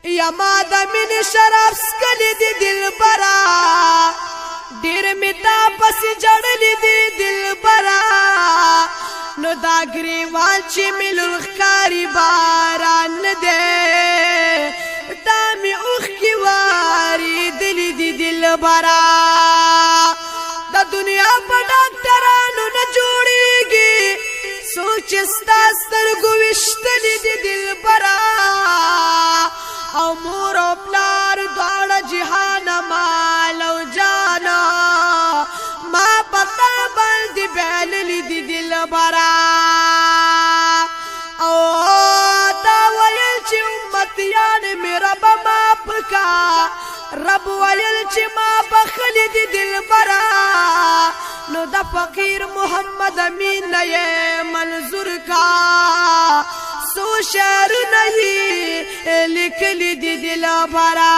یما د مین شراب سکلی دی دلبرا ډیر می تا پس جړلی دی دلبرا نو دا گریوان چې ملو ښکاری باران دی دا می اوخ کی واری دلی دی دلبرا د دنیا په ډاکټرانو نه جوړیږي سوچ ستا سترګو وشتلی دی دلبرا او مور او پلار دواړه جهان مال او جانا ما پتا باندې بللی دی دلبرا او تا ویل چې امتیان می رب ما پکا رب ویل چې ما بخلی دی دلبرا نو د فقیر محمد امین نه منظور کا سو شعر نہیں لکلی دی دلبرا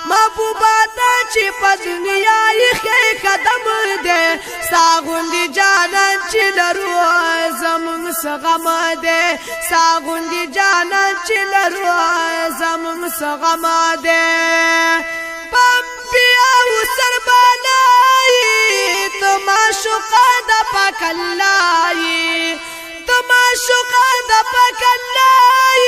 محبوبا تا چی پا دنیا یخی قدم دے ساغوندی جانان چی لرو زمون سغم دے ساغوندی جانان چی لرو زمون سغم دے پمپیا و سربانائی تو معشوقا دا پاک اللہی تما شوقا د پکلای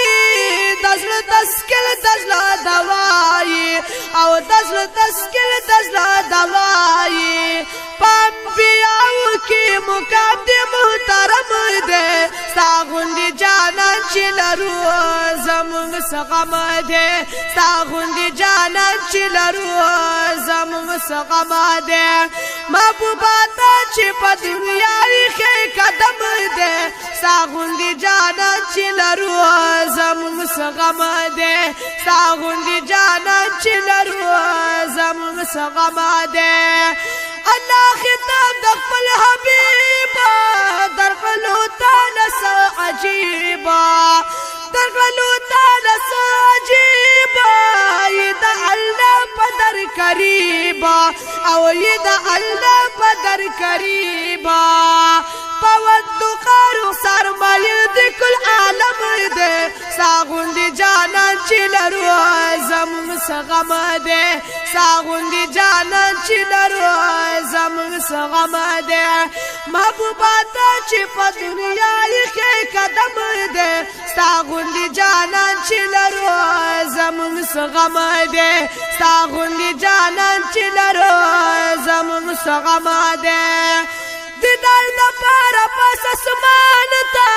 دزل تسکل دزل دوای او دزل تسکل دزل دوای پمپیاو کی مقدم محترم دے ساغوندی جانان چی لرو زمون سغم دے ساغوندی جانان چی لرو زمون سغم دے محبوبا تا چی پا دنیاوی خی قدم دے ساغوندی جانان چی لرو زمون سغم دے ساغوندی جانان چی لرو زمون سغم دے اللہ خطاب دخل حبیبا درغلو تالس عجیبا درغلو تالس عجیبا یدا اللہ پدر کریبا او یدا اللہ پدر کریبا پودو قارو سرمایه دی کل عالم دے ساغوندی جانان چی لرو زمون سغم دے ساغوندی جانان چی لرو زمون سغم دے محبوبا تا چی پا دنیا یخی قدم دے ساغوندی جانان چی لرو زمون سغم دے ساغوندی جانان چی لرو زمون سغم دے دیدار دا پارا پاس اسمان تا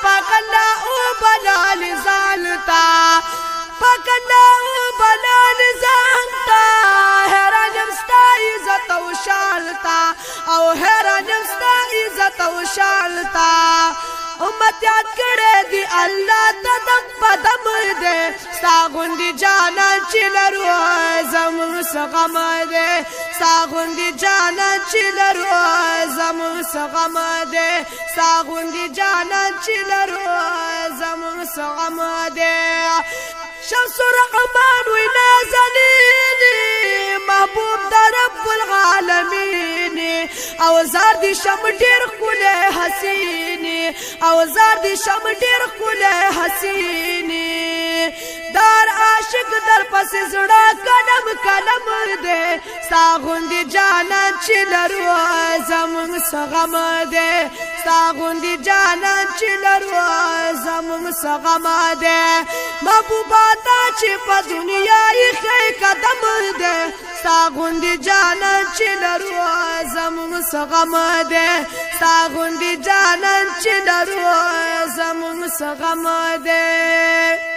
پاکنا او بلال زالتا پاکنا او بلال زانتا حیرانم ستا عزت و شالتا او حیرانم ستا عزت و شالتا امت یاد کرے دی اللہ تا دم پا دم دے ساغوندی جانان چی لرو زمون سغم دے ساغوندی جانان چی لرو زمون سغم دے ساغوندی جانان چی لرو زمون سغم دے شمس الرحمن وی نازنینی محبوب دا رب العالمین او زار دی شم دیر کل حسینی او زار دی شم دیر کل حسینی دار عاشق در پس زڑا کلم کلم دے ساغوندی جانان چی لرو زمون سغم دے ساغوندی جانان چی لرو زمون سغم دے محبوبا تا چی پا دنیا یخی قدم دے ساغوندی جانان چی لرو زمون سغم دے ساغوندی جانان چی لرو زمون سغم دے